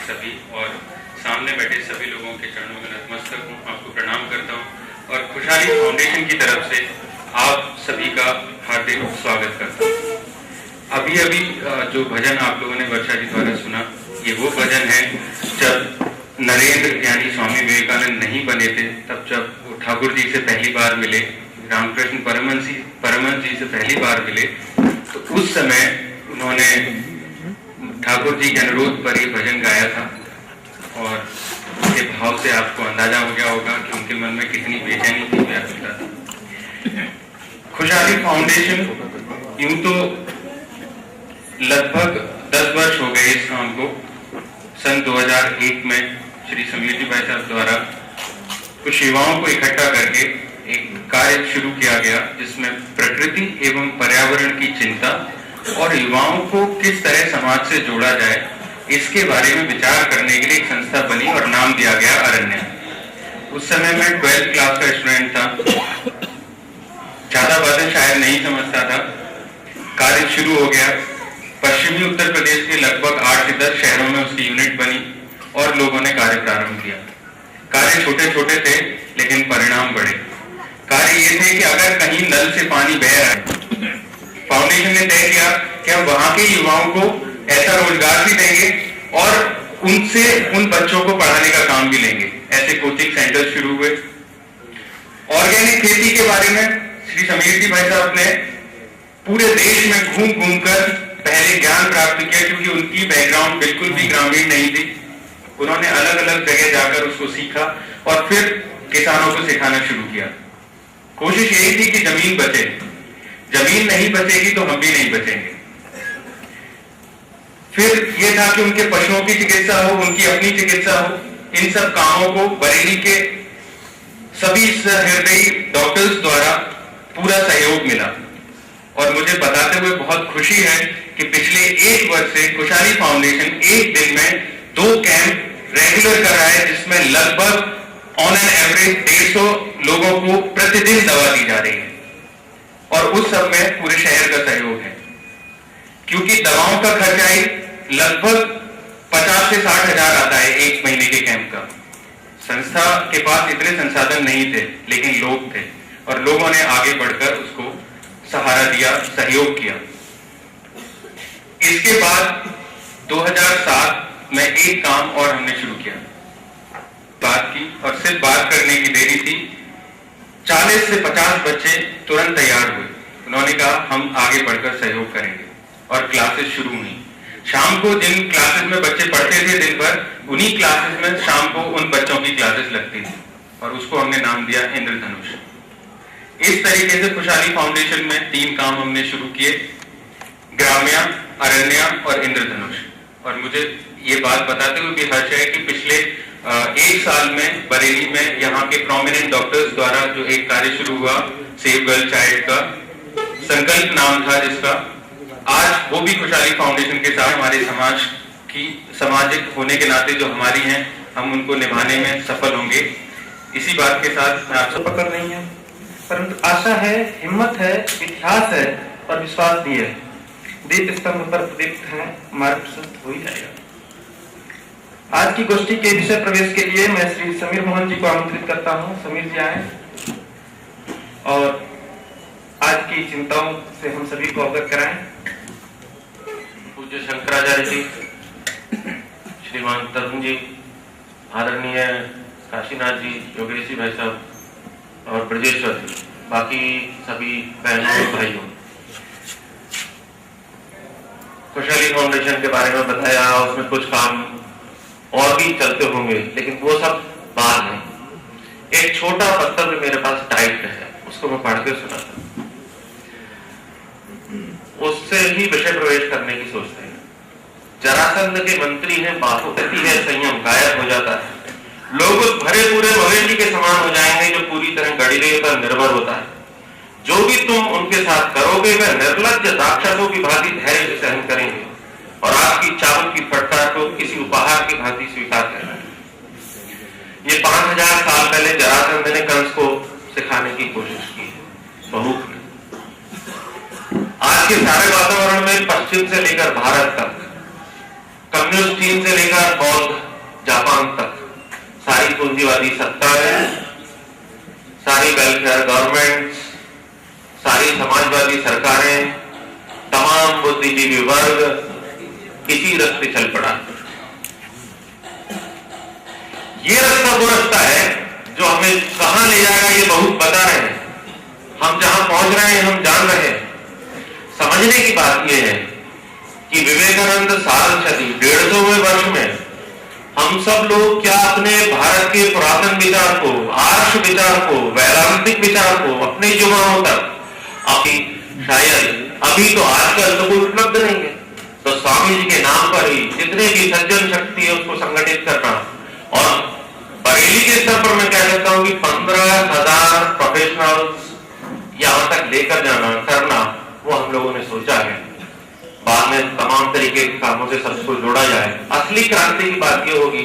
सभी और सामने बैठे सभी लोगों के चरणों में नतमस्तक हूँ, आपको प्रणाम करता हूँ और खुशहाली फाउंडेशन की तरफ से आप सभी का हार्दिक स्वागत करता हूँ। अभी जो भजन आप लोगों ने वर्षा जी द्वारा सुना, ये वो भजन है जब नरेंद्र यानी स्वामी विवेकानंद नहीं बने थे, तब जब वो ठाकुर जी से पहली बार मिले, रामकृष्ण परमहंस जी से पहली बार मिले, तो उस समय उन्होंने ठाकुर जी के अनुरोध पर ये भजन गाया था और उसके भाव से आपको अंदाजा हो गया होगा कि उनके मन में कितनी बेचैनी थी, व्याकुलता थी। खुशहाली फाउंडेशन यूं तो लगभग 10 वर्ष हो गए इस काम को। सन 2001 में श्री समीर जी भाई साहब द्वारा कुछ युवाओं को इकट्ठा करके एक कार्य शुरू किया गया, जिसमें प्रकृति एवं पर्यावरण की चिंता और युवाओं को किस तरह समाज से जोड़ा जाए, इसके बारे में विचार करने के लिए एक संस्था बनी और नाम दिया गया अरण्य। उस समय मैं 12th क्लास का स्टूडेंट था, ज्यादा बातें शायद नहीं समझता था। कार्य शुरू हो गया। पश्चिमी उत्तर प्रदेश के लगभग 8 से 10 शहरों में उसकी यूनिट बनी और लोगों ने कार्य प्रारंभ किया। कार्य छोटे छोटे थे लेकिन परिणाम बड़े। कार्य ये थे कि अगर कहीं नल से पानी बह रहा है, फाउंडेशन ने तय किया कि हम वहां के युवाओं को ऐसा रोजगार भी देंगे और उनसे उन बच्चों को पढ़ाने का काम भी लेंगे। ऐसे कोचिंग सेंटर शुरू हुए। ऑर्गेनिक खेती के बारे में श्री समीर जी भाई साहब ने पूरे देश में घूम घूम कर पहले ज्ञान प्राप्त किया, क्योंकि उनकी बैकग्राउंड बिल्कुल भी ग्रामीण नहीं थी। उन्होंने अलग अलग जगह जाकर उसको सीखा और फिर किसानों को सिखाना शुरू किया। कोशिश यही थी कि जमीन बचे। जमीन नहीं बचेगी तो हम भी नहीं बचेंगे। फिर यह था कि उनके पशुओं की चिकित्सा हो, उनकी अपनी चिकित्सा हो। इन सब कामों को बरेली के सभी हृदयी डॉक्टर्स द्वारा पूरा सहयोग मिला और मुझे बताते हुए बहुत खुशी है कि पिछले 1 वर्ष से खुशहाली फाउंडेशन एक दिन में 2 कैंप रेगुलर कर रहा है, जिसमें लगभग ऑन एन एवरेज 150 लोगों को प्रतिदिन दवा दी जा रही है और उस सब में पूरे शहर का सहयोग है। क्योंकि दवाओं का खर्चा ही लगभग 50 से 60 हजार आता है 1 महीने के कैंप का। संस्था के पास इतने संसाधन नहीं थे, लेकिन लोग थे और लोगों ने आगे बढ़कर उसको सहारा दिया, सहयोग किया। इसके बाद 2007 में एक काम और हमने शुरू किया, बात की और सिर्फ बात करने की देरी थी। 40 से 50 बच्चे तुरंत तैयार हुए। उन्होंने कहा हम आगे बढ़कर सहयोग करेंगे और क्लासेस शुरू हुई। शाम को जिन क्लासेस में बच्चे पढ़ते थे दिन भर, उन्हीं क्लासेस में शाम को उन बच्चों की क्लासेस लगती थी और उसको हमने नाम दिया इंद्रधनुष। इस तरीके से खुशहाली फाउंडेशन में 3 काम हमने शुरू किए, ग्राम्या, अरण्या और इंद्रधनुष। और मुझे ये बात बताते हुए भी हर्ष है कि पिछले 1 साल में बरेली में यहाँ के प्रोमिनेंट डॉक्टर्स द्वारा जो एक कार्य शुरू हुआ, सेव गर्ल चाइल्ड का संकल्प नाम था जिसका, आज वो भी खुशहाली फाउंडेशन के साथ हमारे समाज की सामाजिक होने के नाते जो हमारी हैं, हम उनको निभाने में सफल होंगे। इसी बात के साथ मैं आपसे पकड़ नहीं है, परंतु आशा है, हिम्मत है, इतिहास है और विश्वास भी है। दीप स्तंभ पर प्रदीप्त है, मार्ग प्रशस्त हो ही जाएगा। आज की गोष्ठी के विषय प्रवेश के लिए मैं श्री समीर मोहन जी को आमंत्रित करता हूं। समीर जी आए और आज की चिंताओं से हम सभी को अवगत कराएं। पूज्य शंकराचार्य जी, श्रीमान तरुण जी, आदरणीय काशीनाथ जी, योगेश जी भाई साहब और ब्रजेश्वर जी, बाकी सभी बहनों और भाइयों, खुशहाली फाउंडेशन के बारे में बताया। उसमें कुछ काम और भी चलते होंगे, लेकिन वो सब बाद में। एक छोटा पत्र भी मेरे पास टाइप है, उसको मैं पढ़ के सुना था। उससे ही विषय प्रवेश करने की सोचते हैं। जरासंध के मंत्री हैं, बात होती है, संयम गायब हो जाता है। लोग उस भरे पूरे मवेशी के समान हो जाएंगे जो पूरी तरह गड़िले पर निर्भर होता है। जो भी तुम उनके साथ करोगे वह निर्लज्ज राक्षसों की भांति धैर्य से सहन करेंगे और आपकी चावल की फटकार को किसी उपहार की भांति स्वीकार करना। ये 5000 साल पहले जरासंध ने कंस को सिखाने की कोशिश की है, बहुक ने। आज के सारे वातावरण में पश्चिम से लेकर भारत तक, कम्युनिस्ट चीन से लेकर बौद्ध जापान तक सारी पूंजीवादी सत्ताएं, सारी वेलफेयर गवर्नमेंट्स, सारी समाजवादी सरकारें, तमाम बुद्धिजीवी वर्ग इसी रास्ते चल पड़ा। ये रास्ता वो रास्ता है जो हमें कहां ले जाएगा ये बहुत बता रहे हैं। हम जहां पहुंच रहे हैं हम जान रहे हैं। समझने की बात यह है कि विवेकानंद साल शती 150वें वर्ष में हम सब लोग क्या अपने भारत के पुरातन विचार को, आर्ष विचार को, वैदांतिक विचार को अपने युवाओं तक अभी शायद अभी तो आजकल तो कोई उपलब्ध नहीं है, तो स्वामी जी के नाम पर ही जितने भी सज्जन शक्ति है उसको संगठित करना। और बरेली के स्तर पर मैं कह सकता हूं कि 15,000 प्रोफेशनल्स यहां तक लेकर जाना करना वो हम लोगों ने सोचा है। बाद में तमाम तरीके के कामों से सबको जोड़ा जाए। असली क्रांति की बात ये होगी